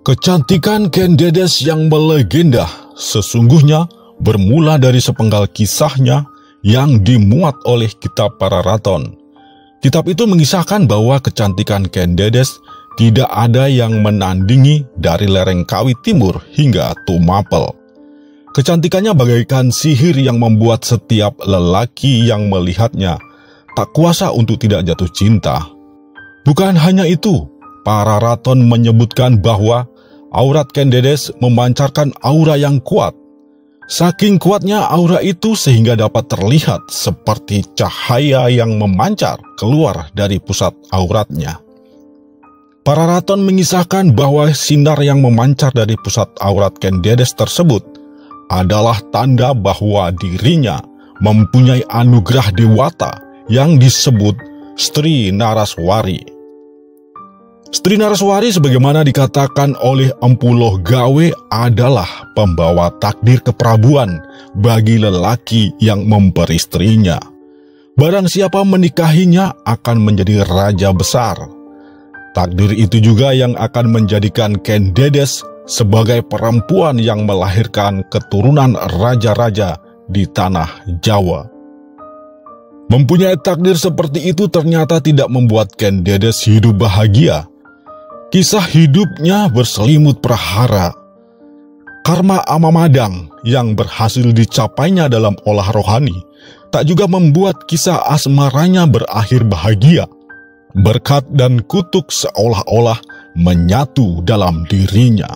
Kecantikan Ken Dedes yang melegenda sesungguhnya bermula dari sepenggal kisahnya yang dimuat oleh kitab Para Raton. Kitab itu mengisahkan bahwa kecantikan Ken Dedes tidak ada yang menandingi dari lereng Kawi Timur hingga Tumapel. Kecantikannya bagaikan sihir yang membuat setiap lelaki yang melihatnya tak kuasa untuk tidak jatuh cinta. Bukan hanya itu, Para Raton menyebutkan bahwa aurat Ken Dedes memancarkan aura yang kuat. Saking kuatnya aura itu sehingga dapat terlihat seperti cahaya yang memancar keluar dari pusat auratnya. Para Raton mengisahkan bahwa sinar yang memancar dari pusat aurat Ken Dedes tersebut adalah tanda bahwa dirinya mempunyai anugerah dewata yang disebut Stri Naraswari. Stri Naraswari sebagaimana dikatakan oleh Empu Loh Gawe adalah pembawa takdir keprabuan bagi lelaki yang memperistrinya. Barang siapa menikahinya akan menjadi raja besar. Takdir itu juga yang akan menjadikan Ken Dedes sebagai perempuan yang melahirkan keturunan raja-raja di tanah Jawa. Mempunyai takdir seperti itu ternyata tidak membuat Ken Dedes hidup bahagia. Kisah hidupnya berselimut prahara. Karma Amamadang yang berhasil dicapainya dalam olah rohani tak juga membuat kisah asmaranya berakhir bahagia. Berkat dan kutuk seolah-olah menyatu dalam dirinya.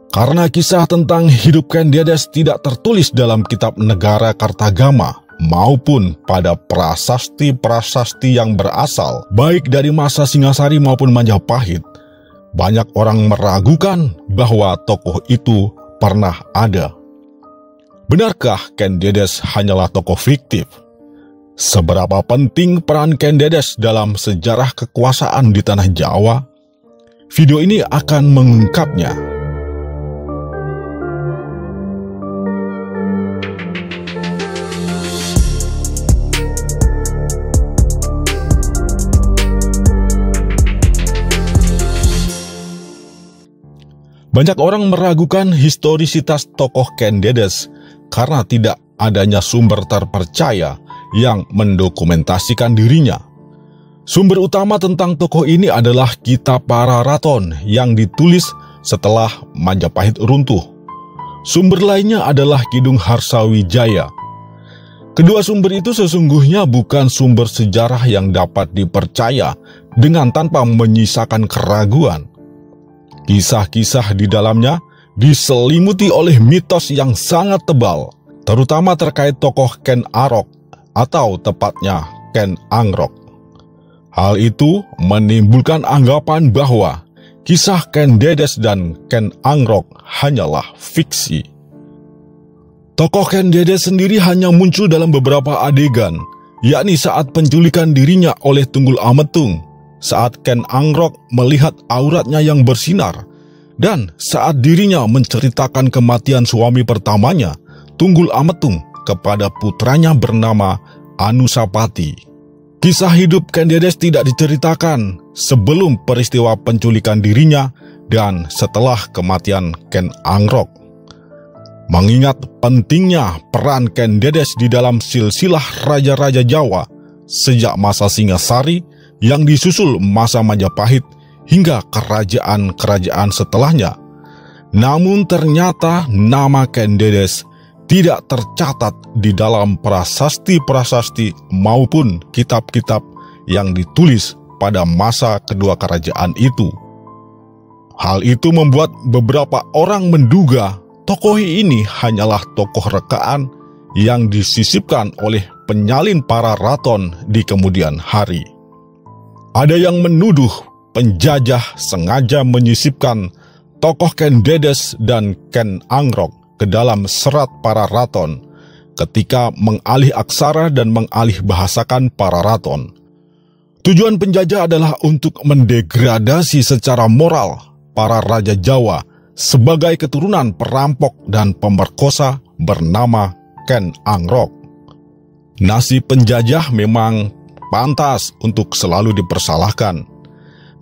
Karena kisah tentang hidup Ken Dedes tidak tertulis dalam kitab Negara Kartagama maupun pada prasasti-prasasti yang berasal baik dari masa Singasari maupun Majapahit, banyak orang meragukan bahwa tokoh itu pernah ada. Benarkah Ken Dedes hanyalah tokoh fiktif? Seberapa penting peran Ken Dedes dalam sejarah kekuasaan di tanah Jawa? Video ini akan mengungkapnya. Banyak orang meragukan historisitas tokoh Ken Dedes karena tidak adanya sumber terpercaya yang mendokumentasikan dirinya. Sumber utama tentang tokoh ini adalah kitab Para Raton yang ditulis setelah Majapahit runtuh. Sumber lainnya adalah Kidung Harsawijaya. Kedua sumber itu sesungguhnya bukan sumber sejarah yang dapat dipercaya dengan tanpa menyisakan keraguan. Kisah-kisah di dalamnya diselimuti oleh mitos yang sangat tebal, terutama terkait tokoh Ken Arok atau tepatnya Ken Angrok. Hal itu menimbulkan anggapan bahwa kisah Ken Dedes dan Ken Angrok hanyalah fiksi. Tokoh Ken Dedes sendiri hanya muncul dalam beberapa adegan, yakni saat penculikan dirinya oleh Tunggul Ametung, saat Ken Angrok melihat auratnya yang bersinar, dan saat dirinya menceritakan kematian suami pertamanya, Tunggul Ametung, kepada putranya bernama Anusapati. Kisah hidup Ken Dedes tidak diceritakan sebelum peristiwa penculikan dirinya dan setelah kematian Ken Angrok. Mengingat pentingnya peran Ken Dedes di dalam silsilah raja-raja Jawa sejak masa Singasari yang disusul masa Majapahit hingga kerajaan-kerajaan setelahnya. Namun ternyata nama Ken Dedes tidak tercatat di dalam prasasti-prasasti maupun kitab-kitab yang ditulis pada masa kedua kerajaan itu. Hal itu membuat beberapa orang menduga tokoh ini hanyalah tokoh rekaan yang disisipkan oleh penyalin Para Raton di kemudian hari. Ada yang menuduh penjajah sengaja menyisipkan tokoh Ken Dedes dan Ken Angrok ke dalam serat Para Raton ketika mengalih aksara dan mengalih bahasakan Para Raton. Tujuan penjajah adalah untuk mendegradasi secara moral para raja Jawa sebagai keturunan perampok dan pemerkosa bernama Ken Angrok. Nasib penjajah memang pantas untuk selalu dipersalahkan.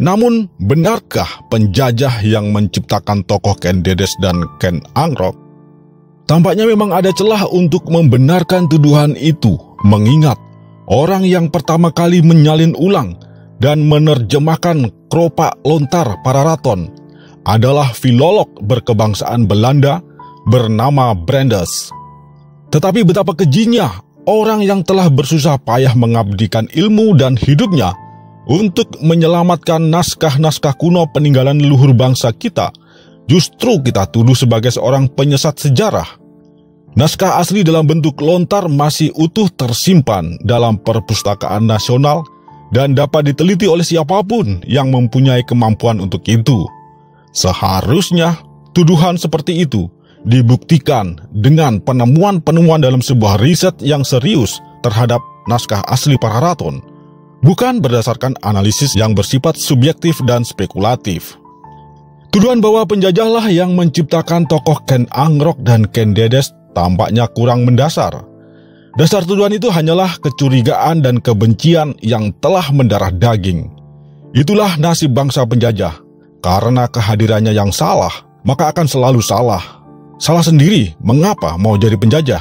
Namun, benarkah penjajah yang menciptakan tokoh Ken Dedes dan Ken Angrok? Tampaknya memang ada celah untuk membenarkan tuduhan itu, mengingat orang yang pertama kali menyalin ulang dan menerjemahkan Kropa Lontar Pararaton adalah filolog berkebangsaan Belanda bernama Brandes. Tetapi betapa kejinya orang yang telah bersusah payah mengabdikan ilmu dan hidupnya untuk menyelamatkan naskah-naskah kuno peninggalan leluhur bangsa kita, justru kita tuduh sebagai seorang penyesat sejarah. Naskah asli dalam bentuk lontar masih utuh tersimpan dalam perpustakaan nasional dan dapat diteliti oleh siapapun yang mempunyai kemampuan untuk itu. Seharusnya tuduhan seperti itu dibuktikan dengan penemuan-penemuan dalam sebuah riset yang serius terhadap naskah asli Pararaton, bukan berdasarkan analisis yang bersifat subjektif dan spekulatif. Tuduhan bahwa penjajahlah yang menciptakan tokoh Ken Angrok dan Ken Dedes tampaknya kurang mendasar. Dasar tuduhan itu hanyalah kecurigaan dan kebencian yang telah mendarah daging. Itulah nasib bangsa penjajah. Karena kehadirannya yang salah, maka akan selalu salah. Salah sendiri, mengapa mau jadi penjajah?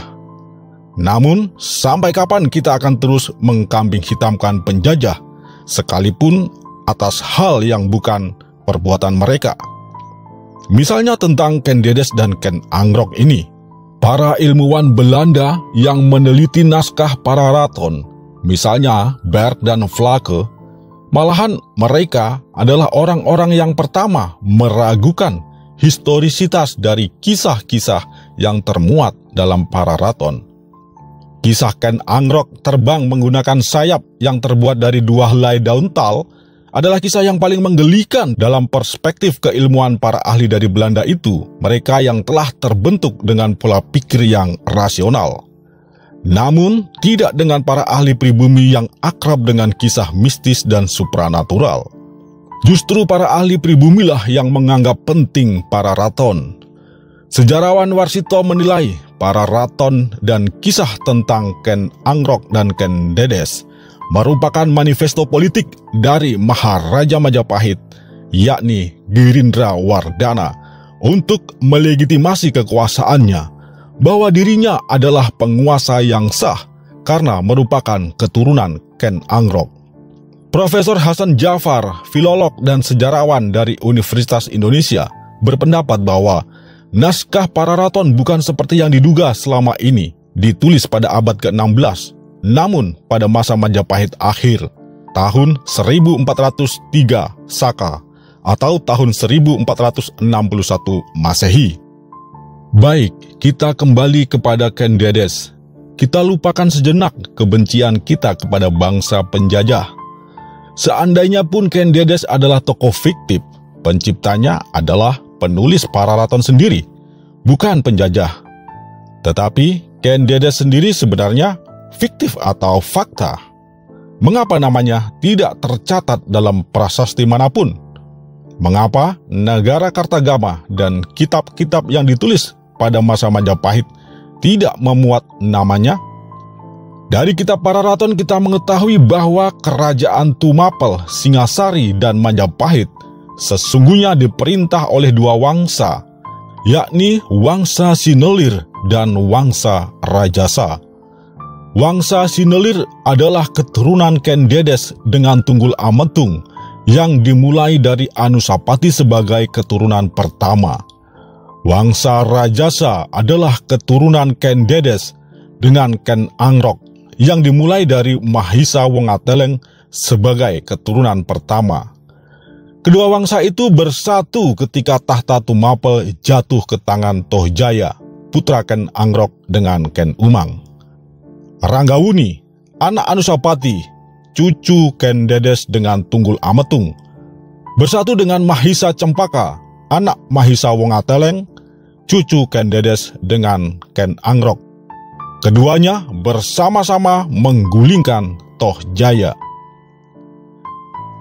Namun, sampai kapan kita akan terus mengkambing hitamkan penjajah, sekalipun atas hal yang bukan perbuatan mereka? Misalnya tentang Ken Dedes dan Ken Angrok ini. Para ilmuwan Belanda yang meneliti naskah Pararaton, misalnya Berg dan Vlacke, malahan mereka adalah orang-orang yang pertama meragukan historisitas dari kisah-kisah yang termuat dalam Pararaton. Kisah Ken Angrok terbang menggunakan sayap yang terbuat dari 2 helai daun tal adalah kisah yang paling menggelikan dalam perspektif keilmuan para ahli dari Belanda itu, mereka yang telah terbentuk dengan pola pikir yang rasional. Namun, tidak dengan para ahli pribumi yang akrab dengan kisah mistis dan supranatural. Justru para ahli pribumilah yang menganggap penting Pararaton. Sejarawan Warsito menilai Pararaton dan kisah tentang Ken Angrok dan Ken Dedes merupakan manifesto politik dari Maharaja Majapahit, yakni Girindra Wardana, untuk melegitimasi kekuasaannya, bahwa dirinya adalah penguasa yang sah karena merupakan keturunan Ken Angrok. Profesor Hasan Jafar, filolog dan sejarawan dari Universitas Indonesia, berpendapat bahwa naskah Pararaton bukan seperti yang diduga selama ini, ditulis pada abad ke-16, namun pada masa Majapahit akhir, tahun 1403 Saka atau tahun 1461 Masehi. Baik, kita kembali kepada Ken Dedes. Kita lupakan sejenak kebencian kita kepada bangsa penjajah. Seandainya pun Ken Dedes adalah tokoh fiktif, penciptanya adalah penulis Pararaton sendiri, bukan penjajah. Tetapi Ken Dedes sendiri sebenarnya fiktif atau fakta? Mengapa namanya tidak tercatat dalam prasasti manapun? Mengapa negara Kartagama dan kitab-kitab yang ditulis pada masa Majapahit tidak memuat namanya? Dari kitab Pararaton kita mengetahui bahwa kerajaan Tumapel, Singasari, dan Majapahit sesungguhnya diperintah oleh 2 wangsa, yakni Wangsa Sinelir dan Wangsa Rajasa. Wangsa Sinelir adalah keturunan Ken Dedes dengan Tunggul Ametung yang dimulai dari Anusapati sebagai keturunan pertama. Wangsa Rajasa adalah keturunan Ken Dedes dengan Ken Angrok yang dimulai dari Mahisa Wongateleng sebagai keturunan pertama. Kedua wangsa itu bersatu ketika tahta Tumapel jatuh ke tangan Tohjaya, putra Ken Angrok dengan Ken Umang. Ranggawuni, anak Anusapati, cucu Ken Dedes dengan Tunggul Ametung, bersatu dengan Mahisa Cempaka, anak Mahisa Wongateleng, cucu Ken Dedes dengan Ken Angrok. Keduanya bersama-sama menggulingkan Tohjaya.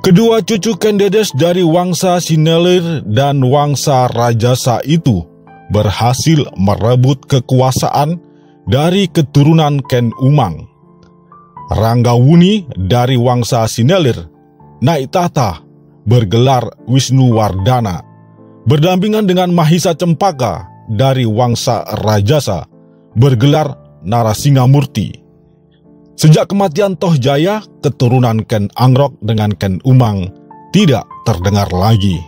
Kedua cucu Ken Dedes dari Wangsa Sinelir dan Wangsa Rajasa itu berhasil merebut kekuasaan dari keturunan Ken Umang. Ranggawuni dari Wangsa Sinelir naik tahta bergelar Wisnuwardana, berdampingan dengan Mahisa Cempaka dari Wangsa Rajasa, bergelar Narasinghamurti. Sejak kematian Tohjaya, keturunan Ken Angrok dengan Ken Umang tidak terdengar lagi.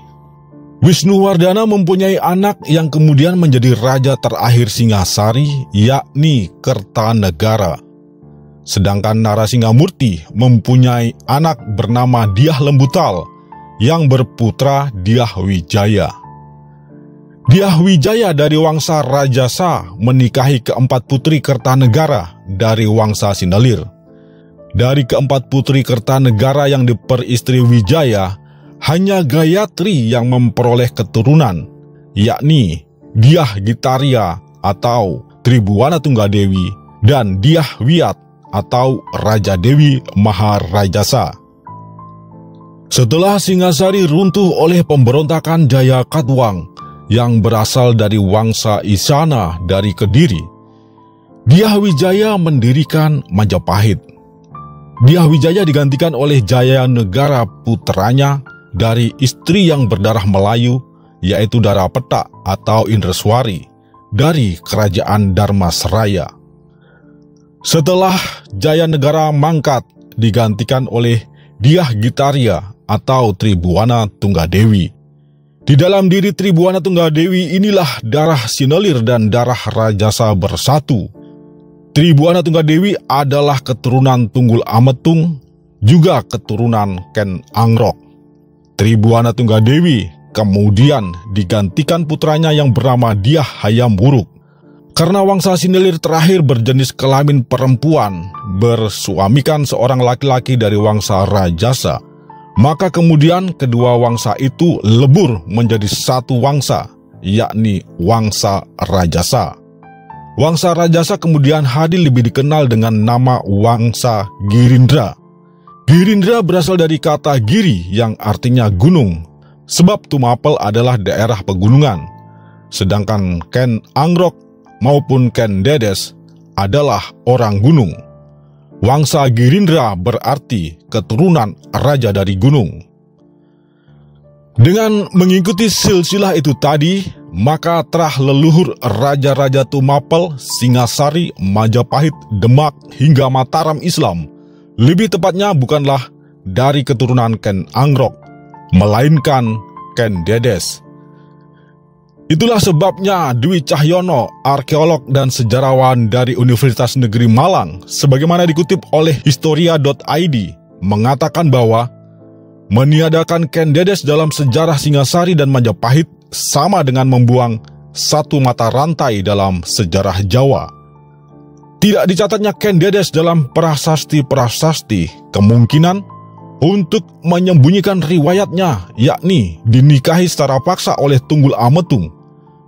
Wisnuwardana mempunyai anak yang kemudian menjadi raja terakhir Singasari, yakni Kertanegara. Sedangkan Narasinghamurti mempunyai anak bernama Dyah Lembutal yang berputra Dyah Wijaya. Dyah Wijaya dari Wangsa Rajasa menikahi keempat putri Kertanegara dari Wangsa Sindalir. Dari keempat putri Kertanegara yang diperistri Wijaya, hanya Gayatri yang memperoleh keturunan, yakni Dyah Gitaria atau Tribuana Tunggadewi dan Dyah Wiyat atau Raja Dewi Maharajasa. Setelah Singasari runtuh oleh pemberontakan Jayakatwang yang berasal dari Wangsa Isana dari Kediri, Dyah Wijaya mendirikan Majapahit. Dyah Wijaya digantikan oleh Jayanegara putranya dari istri yang berdarah Melayu, yaitu Darapeta atau Indreswari dari Kerajaan Dharmasraya. Setelah Jayanegara mangkat, digantikan oleh Dyah Gitaria atau Tribuana Tunggadewi. Di dalam diri Tribuana Tunggadewi inilah darah Sindalir dan darah Rajasa bersatu. Tribuana Tunggadewi adalah keturunan Tunggul Ametung, juga keturunan Ken Angrok. Tribuana Tunggadewi kemudian digantikan putranya yang bernama Dyah Hayam Wuruk. Karena Wangsa Sindalir terakhir berjenis kelamin perempuan, bersuamikan seorang laki-laki dari Wangsa Rajasa, maka kemudian kedua wangsa itu lebur menjadi satu wangsa, yakni Wangsa Rajasa. Wangsa Rajasa kemudian hadir lebih dikenal dengan nama Wangsa Girindra. Girindra berasal dari kata giri yang artinya gunung, sebab Tumapel adalah daerah pegunungan. Sedangkan Ken Angrok maupun Ken Dedes adalah orang gunung. Wangsa Girindra berarti keturunan raja dari gunung. Dengan mengikuti silsilah itu tadi, maka telah leluhur raja-raja Tumapel, Singasari, Majapahit, Demak hingga Mataram Islam. Lebih tepatnya bukanlah dari keturunan Ken Angrok, melainkan Ken Dedes. Itulah sebabnya Dwi Cahyono, arkeolog dan sejarawan dari Universitas Negeri Malang, sebagaimana dikutip oleh Historia.id, mengatakan bahwa meniadakan Ken Dedes dalam sejarah Singasari dan Majapahit sama dengan membuang satu mata rantai dalam sejarah Jawa. Tidak dicatatnya Ken Dedes dalam prasasti-prasasti kemungkinan untuk menyembunyikan riwayatnya, yakni dinikahi secara paksa oleh Tunggul Ametung,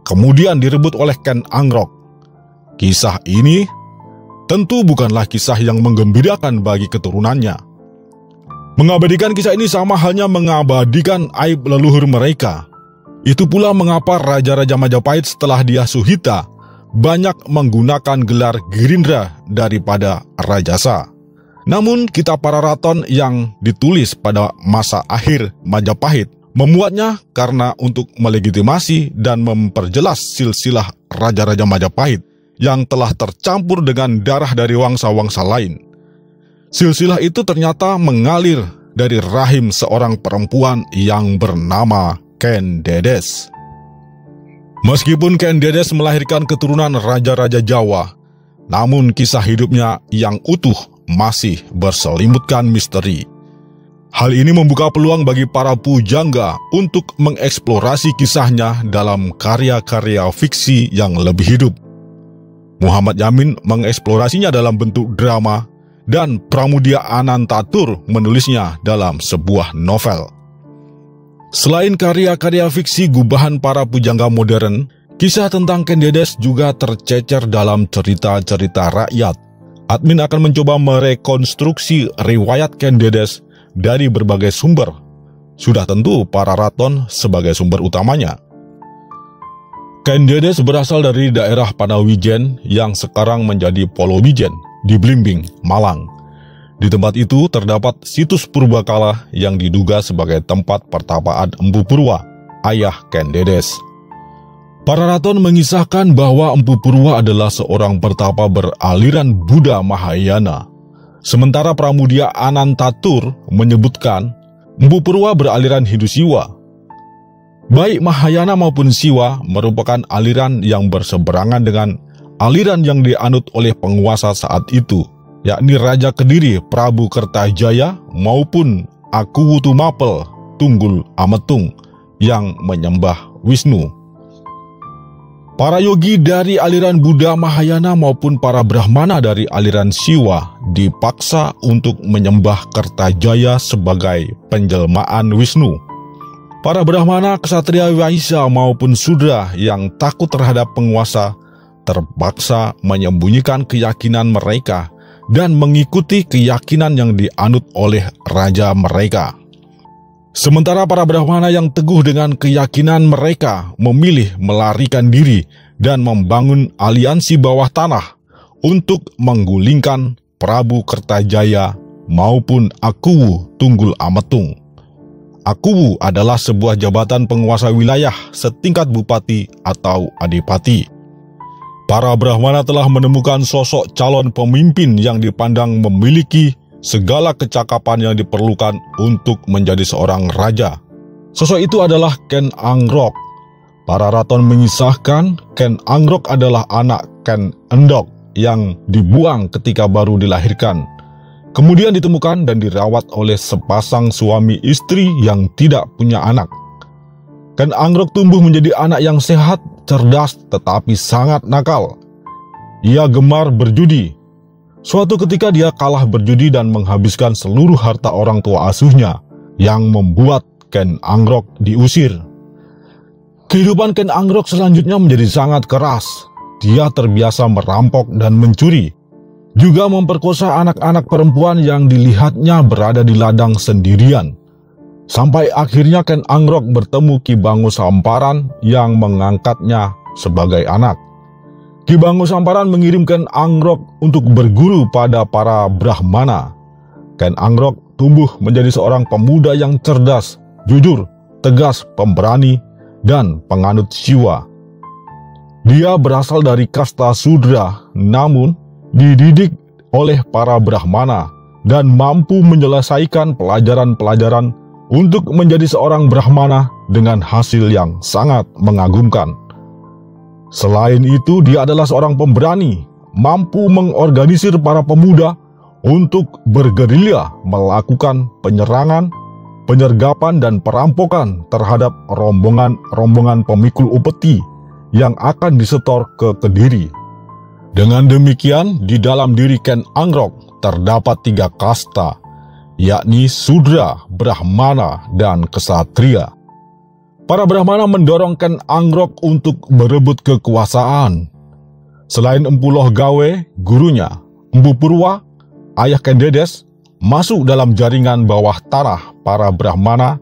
kemudian direbut oleh Ken Angrok. Kisah ini tentu bukanlah kisah yang menggembirakan bagi keturunannya. Mengabadikan kisah ini sama halnya mengabadikan aib leluhur mereka. Itu pula mengapa Raja-Raja Majapahit setelah Dyah Suhita banyak menggunakan gelar Girindra daripada Rajasa. Namun kitab Pararaton yang ditulis pada masa akhir Majapahit memuatnya karena untuk melegitimasi dan memperjelas silsilah Raja-Raja Majapahit yang telah tercampur dengan darah dari wangsa-wangsa lain. Silsilah itu ternyata mengalir dari rahim seorang perempuan yang bernama Ken Dedes. Meskipun Ken Dedes melahirkan keturunan raja-raja Jawa, namun kisah hidupnya yang utuh masih berselimutkan misteri. Hal ini membuka peluang bagi para pujangga untuk mengeksplorasi kisahnya dalam karya-karya fiksi yang lebih hidup. Muhammad Yamin mengeksplorasinya dalam bentuk drama, dan Pramudia Anantatur menulisnya dalam sebuah novel. Selain karya-karya fiksi gubahan para pujangga modern, kisah tentang Ken Dedes juga tercecer dalam cerita-cerita rakyat. Admin akan mencoba merekonstruksi riwayat Ken Dedes dari berbagai sumber. Sudah tentu Pararaton sebagai sumber utamanya. Ken Dedes berasal dari daerah Panawijen yang sekarang menjadi Polowijen di Blimbing, Malang. Di tempat itu terdapat situs purbakala yang diduga sebagai tempat pertapaan Empu Purwa, ayah Ken Dedes. Para raton mengisahkan bahwa Empu Purwa adalah seorang pertapa beraliran Buddha Mahayana. Sementara Pramudia Anantatur menyebutkan Empu Purwa beraliran Hindu Siwa. Baik Mahayana maupun Siwa merupakan aliran yang berseberangan dengan aliran yang dianut oleh penguasa saat itu, yakni Raja Kediri Prabu Kertajaya maupun Aku Tumapel Tunggul Ametung yang menyembah Wisnu. Para yogi dari aliran Buddha Mahayana maupun para Brahmana dari aliran Siwa dipaksa untuk menyembah Kertajaya sebagai penjelmaan Wisnu. Para Brahmana, Ksatria, Waisya maupun Sudra yang takut terhadap penguasa terpaksa menyembunyikan keyakinan mereka dan mengikuti keyakinan yang dianut oleh raja mereka. Sementara para Brahmana yang teguh dengan keyakinan mereka memilih melarikan diri dan membangun aliansi bawah tanah untuk menggulingkan Prabu Kertajaya maupun Akuwu Tunggul Ametung. Akuwu adalah sebuah jabatan penguasa wilayah setingkat bupati atau adipati. Para Brahmana telah menemukan sosok calon pemimpin yang dipandang memiliki segala kecakapan yang diperlukan untuk menjadi seorang raja. Sosok itu adalah Ken Angrok. Para raton mengisahkan Ken Angrok adalah anak Ken Endok yang dibuang ketika baru dilahirkan. Kemudian ditemukan dan dirawat oleh sepasang suami istri yang tidak punya anak. Ken Angrok tumbuh menjadi anak yang sehat, cerdas, tetapi sangat nakal. Ia gemar berjudi. Suatu ketika dia kalah berjudi dan menghabiskan seluruh harta orang tua asuhnya, yang membuat Ken Angrok diusir. Kehidupan Ken Angrok selanjutnya menjadi sangat keras. Dia terbiasa merampok dan mencuri, juga memperkosa anak-anak perempuan yang dilihatnya berada di ladang sendirian. Sampai akhirnya Ken Angrok bertemu Ki Bangu Samparan yang mengangkatnya sebagai anak. Ki Bangu Samparan mengirimkan Angrok untuk berguru pada para Brahmana. Ken Angrok tumbuh menjadi seorang pemuda yang cerdas, jujur, tegas, pemberani, dan penganut Siwa. Dia berasal dari kasta Sudra, namun dididik oleh para Brahmana dan mampu menyelesaikan pelajaran-pelajaran untuk menjadi seorang Brahmana dengan hasil yang sangat mengagumkan. Selain itu, dia adalah seorang pemberani, mampu mengorganisir para pemuda untuk bergerilya melakukan penyerangan, penyergapan, dan perampokan terhadap rombongan-rombongan pemikul upeti yang akan disetor ke Kediri. Dengan demikian, di dalam diri Ken Angrok terdapat 3 kasta, yakni Sudra, Brahmana, dan Ksatria. Para Brahmana mendorong Ken Angrok untuk berebut kekuasaan. Selain Empu Lohgawe, gurunya, Empu Purwa, ayah Ken Dedes, masuk dalam jaringan bawah tanah para Brahmana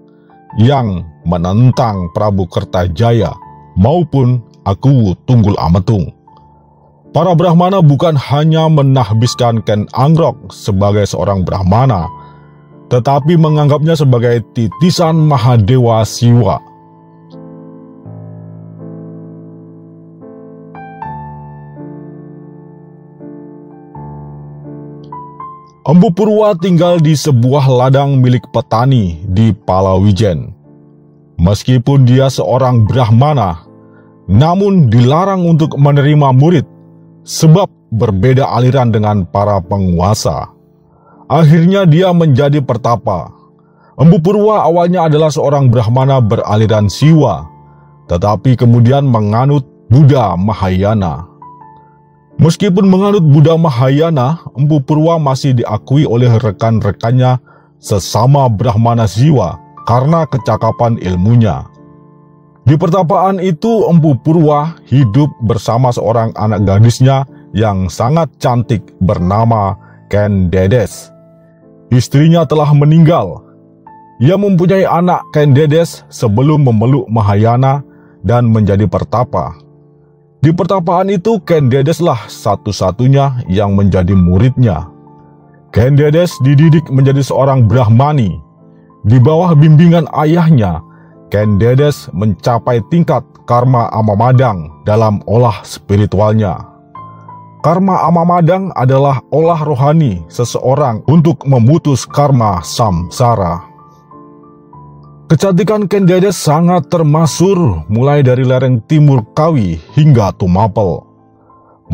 yang menentang Prabu Kertajaya maupun Akuwu Tunggul Ametung. Para Brahmana bukan hanya menahbiskan Ken Angrok sebagai seorang Brahmana, tetapi menganggapnya sebagai titisan Mahadewa Siwa. Empu Purwa tinggal di sebuah ladang milik petani di Palawijen. Meskipun dia seorang Brahmana, namun dilarang untuk menerima murid sebab berbeda aliran dengan para penguasa. Akhirnya dia menjadi pertapa. Empu Purwa awalnya adalah seorang Brahmana beraliran Siwa, tetapi kemudian menganut Buddha Mahayana. Meskipun menganut Buddha Mahayana, Empu Purwa masih diakui oleh rekan-rekannya sesama Brahmana Siwa karena kecakapan ilmunya. Di pertapaan itu, Empu Purwa hidup bersama seorang anak gadisnya yang sangat cantik bernama Ken Dedes. Istrinya telah meninggal. Ia mempunyai anak Ken Dedes sebelum memeluk Mahayana dan menjadi pertapa. Di pertapaan itu, Ken Dedeslah satu-satunya yang menjadi muridnya. Ken Dedes dididik menjadi seorang Brahmani. Di bawah bimbingan ayahnya, Ken Dedes mencapai tingkat karma amamadang dalam olah spiritualnya. Karma amamadang adalah olah rohani seseorang untuk memutus karma samsara. Kecantikan Ken Dedes sangat termasyhur mulai dari lereng timur Kawi hingga Tumapel.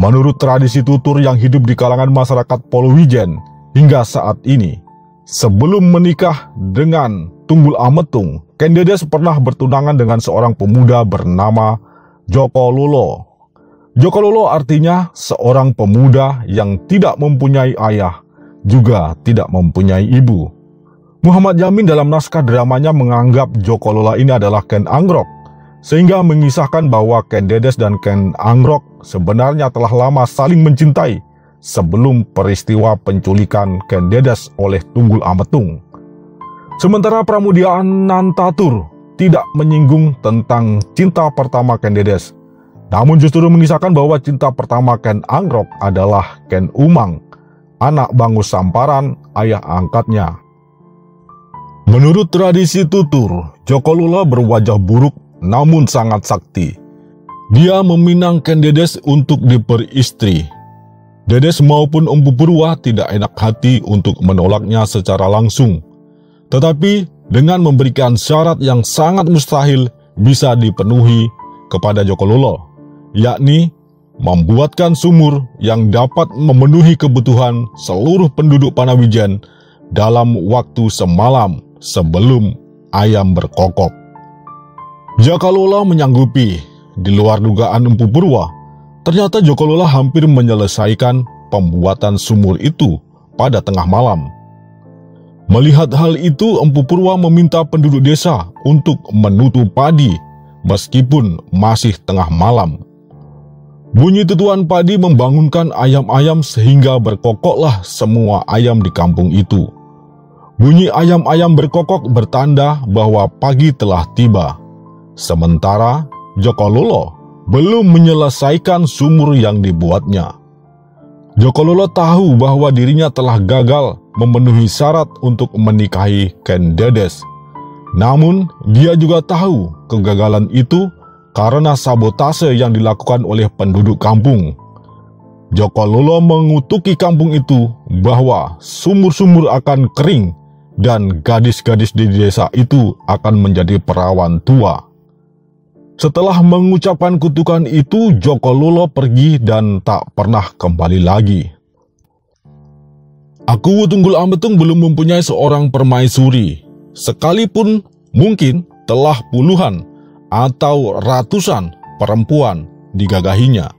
Menurut tradisi tutur yang hidup di kalangan masyarakat Polowijen hingga saat ini, sebelum menikah dengan Tunggul Ametung, Ken Dedes pernah bertunangan dengan seorang pemuda bernama Joko Lolo. Joko Lolo artinya seorang pemuda yang tidak mempunyai ayah, juga tidak mempunyai ibu. Muhammad Yamin dalam naskah dramanya menganggap Joko Lolo ini adalah Ken Angrok, sehingga mengisahkan bahwa Ken Dedes dan Ken Angrok sebenarnya telah lama saling mencintai sebelum peristiwa penculikan Ken Dedes oleh Tunggul Ametung. Sementara Pramudia Anantatur tidak menyinggung tentang cinta pertama Ken Dedes, namun justru mengisahkan bahwa cinta pertama Ken Angrok adalah Ken Umang, anak Bangus Samparan, ayah angkatnya. Menurut tradisi tutur, Joko Lolo berwajah buruk namun sangat sakti. Dia meminang Ken Dedes untuk diperistri. Dedes maupun Empu Purwa tidak enak hati untuk menolaknya secara langsung, tetapi dengan memberikan syarat yang sangat mustahil bisa dipenuhi kepada Joko Lolo, yakni membuatkan sumur yang dapat memenuhi kebutuhan seluruh penduduk Panawijen dalam waktu semalam sebelum ayam berkokok. Jaka Lola menyanggupi. Di luar dugaan Empu Purwa, ternyata Joko Lolo hampir menyelesaikan pembuatan sumur itu pada tengah malam. Melihat hal itu, Empu Purwa meminta penduduk desa untuk menutup padi meskipun masih tengah malam. Bunyi tutuan padi membangunkan ayam-ayam sehingga berkokoklah semua ayam di kampung itu. Bunyi ayam-ayam berkokok bertanda bahwa pagi telah tiba. Sementara Joko Lolo belum menyelesaikan sumur yang dibuatnya. Joko Lolo tahu bahwa dirinya telah gagal memenuhi syarat untuk menikahi Ken Dedes. Namun, dia juga tahu kegagalan itu karena sabotase yang dilakukan oleh penduduk kampung. Joko Lolo mengutuki kampung itu bahwa sumur-sumur akan kering dan gadis-gadis di desa itu akan menjadi perawan tua. Setelah mengucapkan kutukan itu, Joko Lolo pergi dan tak pernah kembali lagi. Aku Tunggul Ametung belum mempunyai seorang permaisuri, sekalipun mungkin telah puluhan atau ratusan perempuan digagahinya.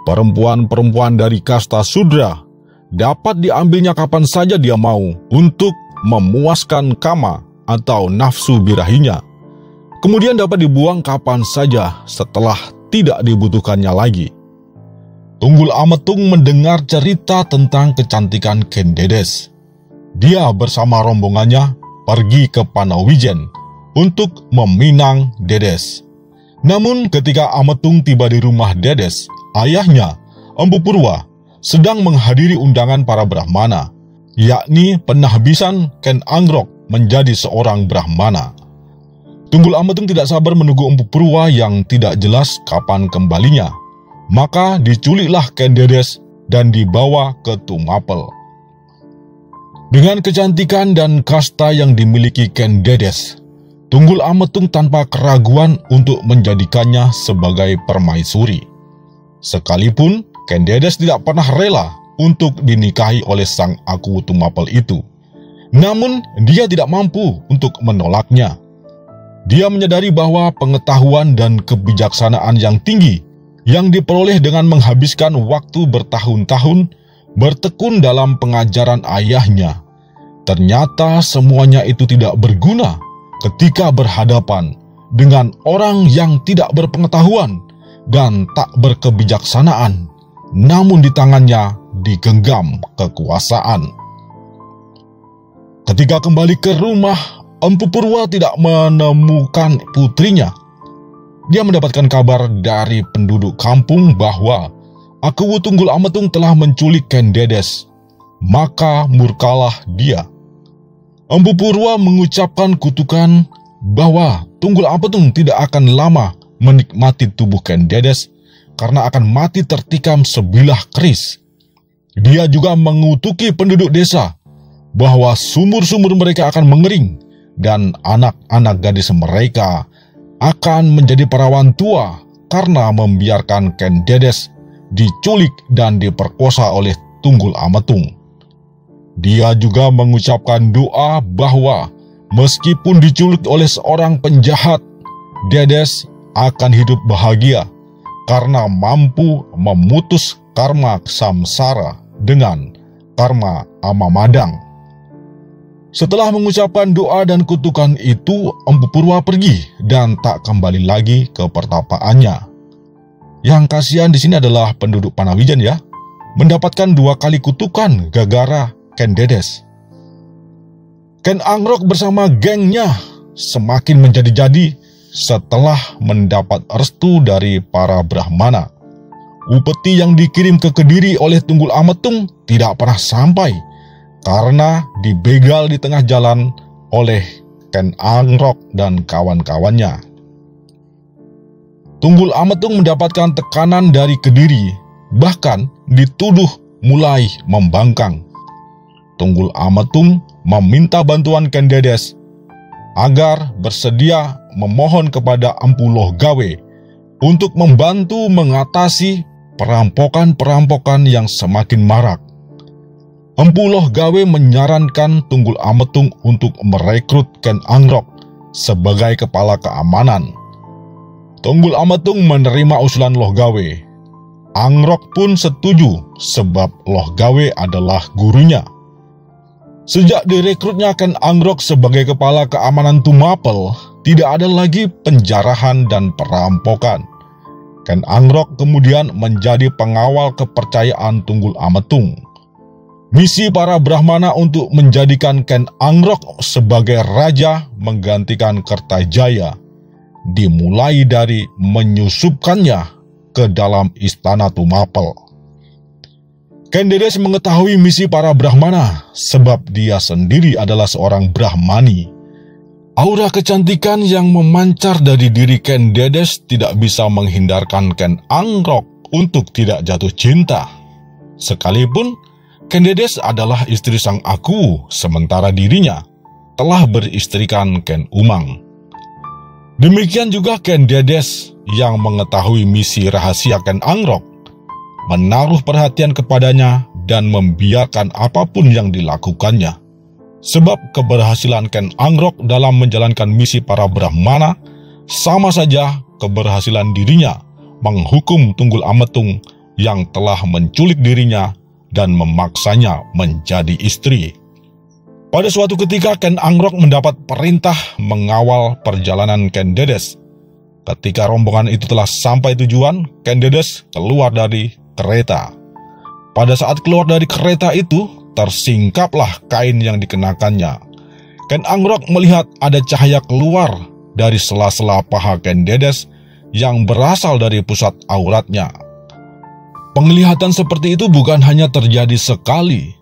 Perempuan-perempuan dari kasta Sudra dapat diambilnya kapan saja dia mau untuk memuaskan kama atau nafsu birahinya. Kemudian dapat dibuang kapan saja setelah tidak dibutuhkannya lagi. Tunggul Ametung mendengar cerita tentang kecantikan Ken Dedes. Dia bersama rombongannya pergi ke Panawijen untuk meminang Dedes. Namun ketika Ametung tiba di rumah Dedes, ayahnya, Empu Purwa, sedang menghadiri undangan para Brahmana, yakni penahbisan Ken Angrok menjadi seorang Brahmana. Tunggul Ametung tidak sabar menunggu Empu Purwa yang tidak jelas kapan kembalinya. Maka diculiklah Ken Dedes dan dibawa ke Tumapel. Dengan kecantikan dan kasta yang dimiliki Ken Dedes, Tunggul Ametung tanpa keraguan untuk menjadikannya sebagai permaisuri. Sekalipun Ken Dedes tidak pernah rela untuk dinikahi oleh sang Aku Tumapel itu. Namun dia tidak mampu untuk menolaknya. Dia menyadari bahwa pengetahuan dan kebijaksanaan yang tinggi yang diperoleh dengan menghabiskan waktu bertahun-tahun bertekun dalam pengajaran ayahnya, ternyata semuanya itu tidak berguna ketika berhadapan dengan orang yang tidak berpengetahuan dan tak berkebijaksanaan, namun di tangannya digenggam kekuasaan. Ketika kembali ke rumah, Empu Purwa tidak menemukan putrinya. Dia mendapatkan kabar dari penduduk kampung bahwa Aku Tunggul Ametung telah menculik Ken Dedes. maka murkalah dia. Empu Purwa mengucapkan kutukan bahwa Tunggul Ametung tidak akan lama menikmati tubuh Ken Dedes karena akan mati tertikam sebilah keris. Dia juga mengutuki penduduk desa bahwa sumur-sumur mereka akan mengering dan anak-anak gadis mereka akan menjadi perawan tua karena membiarkan Ken Dedes diculik dan diperkosa oleh Tunggul Ametung. Dia juga mengucapkan doa bahwa meskipun diculik oleh seorang penjahat, Dedes akan hidup bahagia karena mampu memutus karma samsara dengan karma Amamadang. Setelah mengucapkan doa dan kutukan itu, Empu Purwa pergi dan tak kembali lagi ke pertapaannya. Yang kasihan di sini adalah penduduk Panawijan ya, mendapatkan 2 kali kutukan gara-gara Ken Dedes. Ken Angrok bersama gengnya semakin menjadi-jadi setelah mendapat restu dari para Brahmana. Upeti yang dikirim ke Kediri oleh Tunggul Ametung tidak pernah sampai karena dibegal di tengah jalan oleh Ken Angrok dan kawan-kawannya. Tunggul Ametung mendapatkan tekanan dari Kediri, bahkan dituduh mulai membangkang. Tunggul Ametung meminta bantuan Ken Dedes agar bersedia memohon kepada Empu Lohgawe untuk membantu mengatasi perampokan-perampokan yang semakin marak. Empu Lohgawe menyarankan Tunggul Ametung untuk merekrut Ken Angrok sebagai kepala keamanan. Tunggul Ametung menerima usulan Lohgawe. Angrok pun setuju sebab Lohgawe adalah gurunya. Sejak direkrutnya Ken Angrok sebagai kepala keamanan Tumapel, tidak ada lagi penjarahan dan perampokan. Ken Angrok kemudian menjadi pengawal kepercayaan Tunggul Ametung. Misi para Brahmana untuk menjadikan Ken Angrok sebagai raja menggantikan Kertajaya dimulai dari menyusupkannya ke dalam istana Tumapel. Ken Dedes mengetahui misi para Brahmana sebab dia sendiri adalah seorang Brahmani. Aura kecantikan yang memancar dari diri Ken Dedes tidak bisa menghindarkan Ken Angrok untuk tidak jatuh cinta. Sekalipun Ken Dedes adalah istri Sang Aku, sementara dirinya telah beristrikan Ken Umang. Demikian juga Ken Dedes yang mengetahui misi rahasia Ken Angrok, menaruh perhatian kepadanya dan membiarkan apapun yang dilakukannya. Sebab keberhasilan Ken Angrok dalam menjalankan misi para Brahmana sama saja keberhasilan dirinya menghukum Tunggul Ametung yang telah menculik dirinya dan memaksanya menjadi istri. Pada suatu ketika Ken Angrok mendapat perintah mengawal perjalanan Ken Dedes. Ketika rombongan itu telah sampai tujuan, Ken Dedes keluar dari kereta. Pada saat keluar dari kereta itu, tersingkaplah kain yang dikenakannya. Ken Angrok melihat ada cahaya keluar dari sela-sela paha Ken Dedes yang berasal dari pusat auratnya. Penglihatan seperti itu bukan hanya terjadi sekali.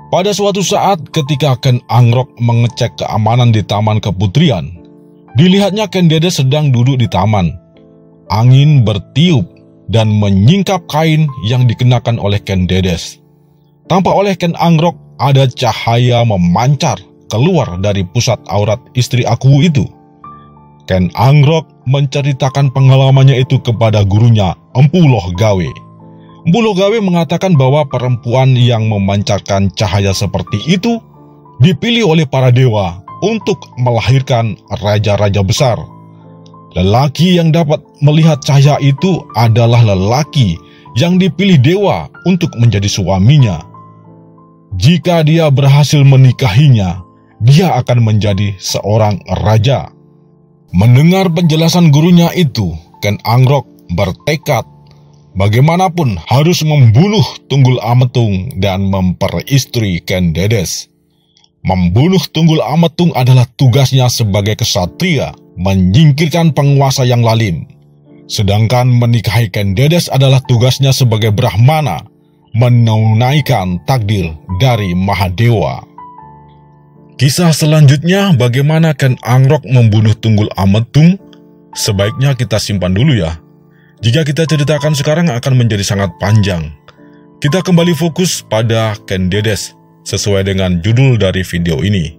Pada suatu saat ketika Ken Angrok mengecek keamanan di Taman Keputrian, dilihatnya Ken Dedes sedang duduk di taman. Angin bertiup dan menyingkap kain yang dikenakan oleh Ken Dedes. Tampak oleh Ken Angrok ada cahaya memancar keluar dari pusat aurat istri aku itu. Ken Angrok menceritakan pengalamannya itu kepada gurunya Empu Lohgawe. Empu Lohgawe mengatakan bahwa perempuan yang memancarkan cahaya seperti itu dipilih oleh para dewa untuk melahirkan raja-raja besar. Lelaki yang dapat melihat cahaya itu adalah lelaki yang dipilih dewa untuk menjadi suaminya. Jika dia berhasil menikahinya, dia akan menjadi seorang raja. Mendengar penjelasan gurunya itu, Ken Angrok bertekad bagaimanapun harus membunuh Tunggul Ametung dan memperistri Ken Dedes. Membunuh Tunggul Ametung adalah tugasnya sebagai kesatria, menyingkirkan penguasa yang lalim. Sedangkan menikahi Ken Dedes adalah tugasnya sebagai Brahmana, menunaikan takdir dari Mahadewa. Kisah selanjutnya bagaimana Ken Angrok membunuh Tunggul Ametung, sebaiknya kita simpan dulu ya. Jika kita ceritakan sekarang akan menjadi sangat panjang. Kita kembali fokus pada Ken Dedes sesuai dengan judul dari video ini.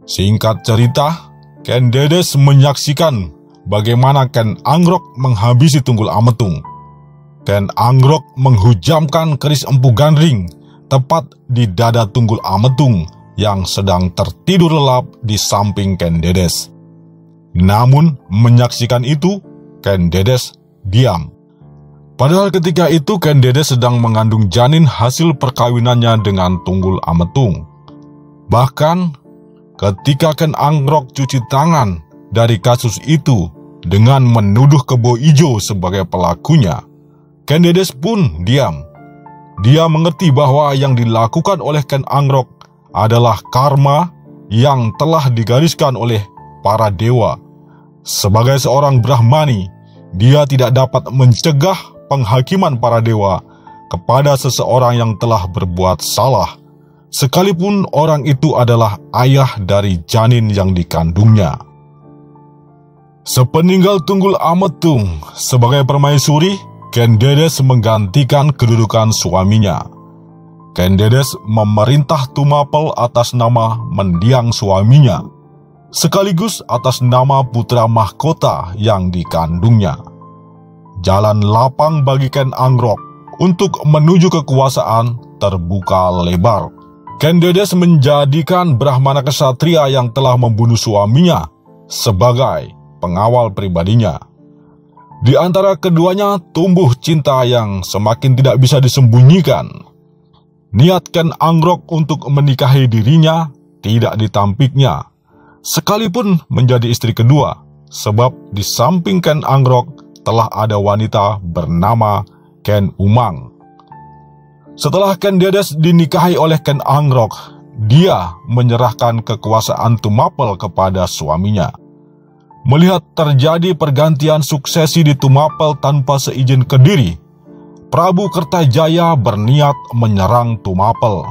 Singkat cerita, Ken Dedes menyaksikan bagaimana Ken Angrok menghabisi Tunggul Ametung. Ken Angrok menghujamkan keris Empu Gandring tepat di dada Tunggul Ametung yang sedang tertidur lelap di samping Ken Dedes. Namun, menyaksikan itu, Ken Dedes diam. Padahal ketika itu Ken Dedes sedang mengandung janin hasil perkawinannya dengan Tunggul Ametung. Bahkan, ketika Ken Angrok cuci tangan dari kasus itu dengan menuduh Kebo Ijo sebagai pelakunya, Ken Dedes pun diam. Dia mengerti bahwa yang dilakukan oleh Ken Angrok adalah karma yang telah digariskan oleh para dewa. Sebagai seorang Brahmani, dia tidak dapat mencegah penghakiman para dewa kepada seseorang yang telah berbuat salah, sekalipun orang itu adalah ayah dari janin yang dikandungnya. Sepeninggal Tunggul Ametung sebagai permaisuri, Ken Dedes menggantikan kedudukan suaminya. Ken Dedes memerintah Tumapel atas nama mendiang suaminya, sekaligus atas nama putra mahkota yang dikandungnya. Jalan lapang bagi Ken Angrok untuk menuju kekuasaan terbuka lebar. Ken Dedes menjadikan Brahmana Ksatria yang telah membunuh suaminya sebagai pengawal pribadinya. Di antara keduanya tumbuh cinta yang semakin tidak bisa disembunyikan. Niat Ken Angrok untuk menikahi dirinya tidak ditampiknya, sekalipun menjadi istri kedua, sebab di samping Ken Angrok telah ada wanita bernama Ken Umang. Setelah Ken Dedes dinikahi oleh Ken Angrok, dia menyerahkan kekuasaan Tumapel kepada suaminya. Melihat terjadi pergantian suksesi di Tumapel tanpa seizin Kediri, Prabu Kertajaya berniat menyerang Tumapel.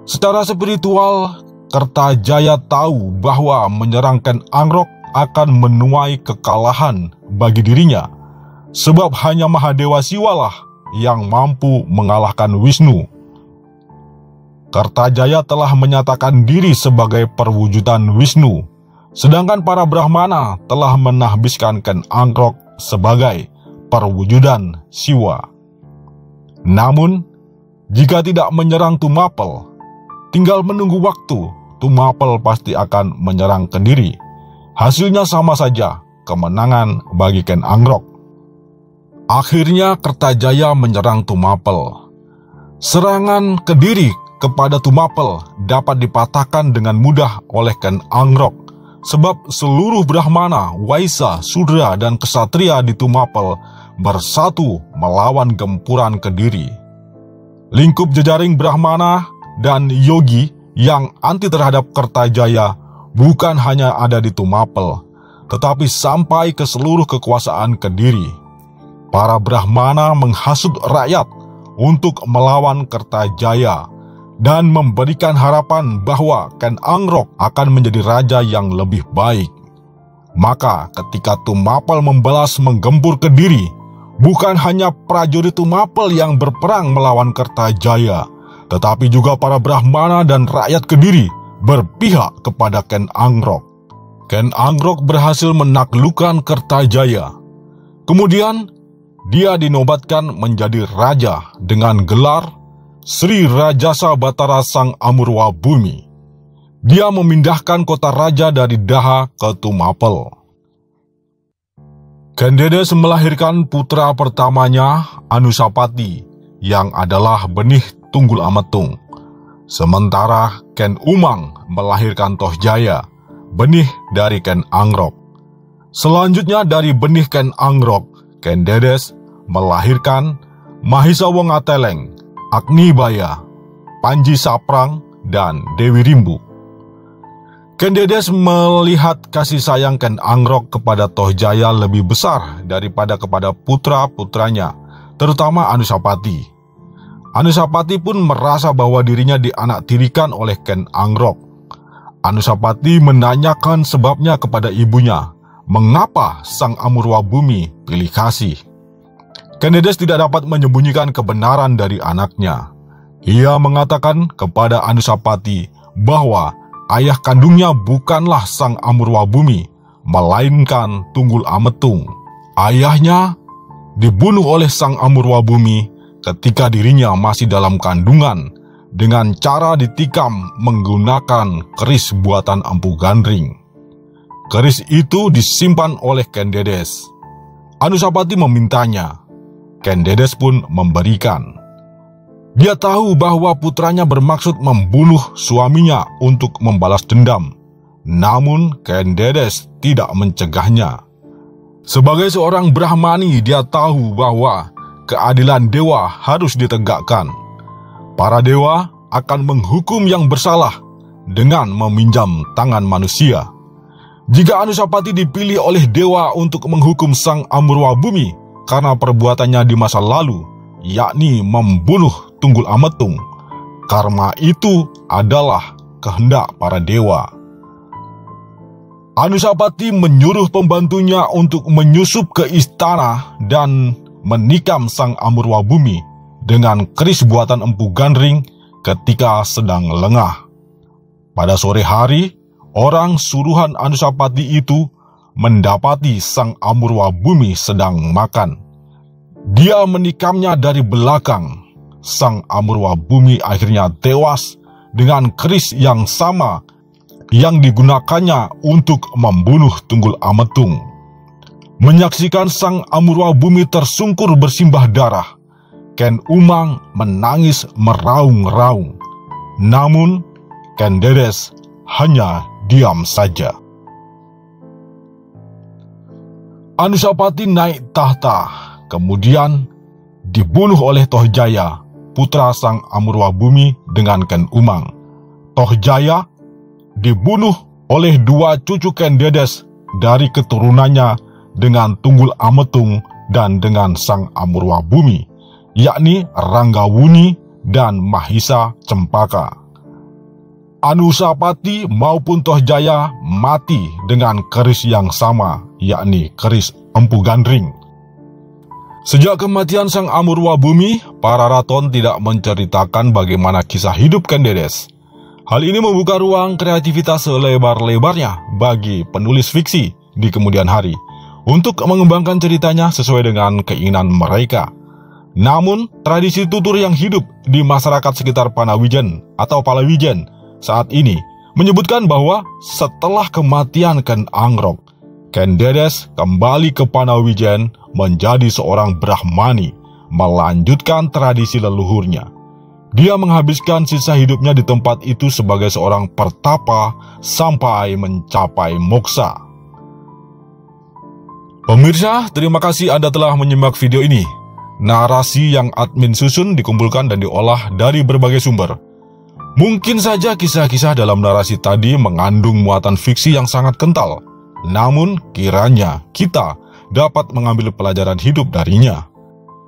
Secara spiritual, Kertajaya tahu bahwa menyerang Ken Angrok akan menuai kekalahan bagi dirinya, sebab hanya Mahadewa Siwalah yang mampu mengalahkan Wisnu. Kertajaya telah menyatakan diri sebagai perwujudan Wisnu, sedangkan para Brahmana telah menahbiskan Ken Angrok sebagai perwujudan Siwa. Namun, jika tidak menyerang Tumapel, tinggal menunggu waktu, Tumapel pasti akan menyerang Kediri. Hasilnya sama saja, kemenangan bagi Ken Angrok. Akhirnya Kertajaya menyerang Tumapel. Serangan Kediri kepada Tumapel dapat dipatahkan dengan mudah oleh Ken Angrok, sebab seluruh Brahmana, Waisa, Sudra, dan Ksatria di Tumapel bersatu melawan gempuran Kediri. Lingkup jejaring Brahmana dan Yogi yang anti terhadap Kertajaya bukan hanya ada di Tumapel, tetapi sampai ke seluruh kekuasaan Kediri. Para Brahmana menghasut rakyat untuk melawan Kertajaya dan memberikan harapan bahwa Ken Angrok akan menjadi raja yang lebih baik. Maka ketika Tumapel membalas menggempur Kediri, bukan hanya prajurit Tumapel yang berperang melawan Kertajaya, tetapi juga para Brahmana dan rakyat Kediri berpihak kepada Ken Angrok. Ken Angrok berhasil menaklukkan Kertajaya. Kemudian, dia dinobatkan menjadi raja dengan gelar Sri Rajasa Batara Sang Amurwa Bumi. Dia memindahkan kota raja dari Daha ke Tumapel. Ken Dedes melahirkan putra pertamanya, Anusapati, yang adalah benih Tunggul Ametung. Sementara Ken Umang melahirkan Tohjaya, benih dari Ken Angrok. Selanjutnya dari benih Ken Angrok, Ken Dedes melahirkan Mahisa Wongateleng, Agnibaya, Panji Saprang, dan Dewi Rimbu. Ken Dedes melihat kasih sayang Ken Angrok kepada Tohjaya lebih besar daripada kepada putra-putranya, terutama Anusapati. Anusapati pun merasa bahwa dirinya dianaktirikan oleh Ken Angrok. Anusapati menanyakan sebabnya kepada ibunya, mengapa Sang Amurwabumi pilih kasih. Ken Dedes tidak dapat menyembunyikan kebenaran dari anaknya. Ia mengatakan kepada Anusapati bahwa ayah kandungnya bukanlah Sang Amurwabumi, melainkan Tunggul Ametung. Ayahnya dibunuh oleh Sang Amurwabumi ketika dirinya masih dalam kandungan dengan cara ditikam menggunakan keris buatan Empu Gandring. Keris itu disimpan oleh Ken Dedes. Anusapati memintanya. Ken Dedes pun memberikan. Dia tahu bahwa putranya bermaksud membunuh suaminya untuk membalas dendam. Namun Ken Dedes tidak mencegahnya. Sebagai seorang Brahmani, dia tahu bahwa keadilan dewa harus ditegakkan. Para dewa akan menghukum yang bersalah dengan meminjam tangan manusia. Jika Anusapati dipilih oleh dewa untuk menghukum Sang Amurwabumi karena perbuatannya di masa lalu, yakni membunuh Tunggul Ametung, karma itu adalah kehendak para dewa. Anusapati menyuruh pembantunya untuk menyusup ke istana dan menikam Sang Amurwabumi dengan keris buatan Empu Gandring ketika sedang lengah. Pada sore hari, orang suruhan Anusapati itu mendapati Sang Amurwabumi sedang makan. Dia menikamnya dari belakang. Sang Amurwabumi akhirnya tewas dengan keris yang sama yang digunakannya untuk membunuh Tunggul Ametung. Menyaksikan Sang Amurwabumi tersungkur bersimbah darah, Ken Umang menangis meraung-raung. Namun Ken Dedes hanya diam saja. Anusapati naik tahta, kemudian dibunuh oleh Tohjaya, putra Sang Amurwabumi dengan Ken Umang. Tohjaya dibunuh oleh dua cucu Ken Dedes dari keturunannya dengan Tunggul Ametung dan dengan Sang Amurwabumi, yakni Ranggawuni dan Mahisa Cempaka. Anusapati maupun Tohjaya mati dengan keris yang sama, yakni keris Empu Gandring. Sejak kematian Sang Amurwabumi, para raton tidak menceritakan bagaimana kisah hidup Ken Dedes. Hal ini membuka ruang kreativitas selebar-lebarnya bagi penulis fiksi di kemudian hari untuk mengembangkan ceritanya sesuai dengan keinginan mereka. Namun, tradisi tutur yang hidup di masyarakat sekitar Panawijen atau Palawijen saat ini menyebutkan bahwa setelah kematian Ken Angrok, Ken Dedes kembali ke Panawijen menjadi seorang Brahmani, melanjutkan tradisi leluhurnya. Dia menghabiskan sisa hidupnya di tempat itu sebagai seorang pertapa sampai mencapai moksa. Pemirsa, terima kasih Anda telah menyimak video ini. Narasi yang admin susun dikumpulkan dan diolah dari berbagai sumber. Mungkin saja kisah-kisah dalam narasi tadi mengandung muatan fiksi yang sangat kental. Namun, kiranya kita dapat mengambil pelajaran hidup darinya.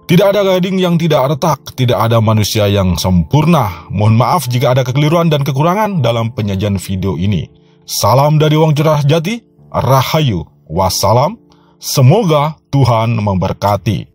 Tidak ada gading yang tidak retak, tidak ada manusia yang sempurna. Mohon maaf jika ada kekeliruan dan kekurangan dalam penyajian video ini. Salam dari Wong Cerah Jati, Rahayu, Wassalam, semoga Tuhan memberkati.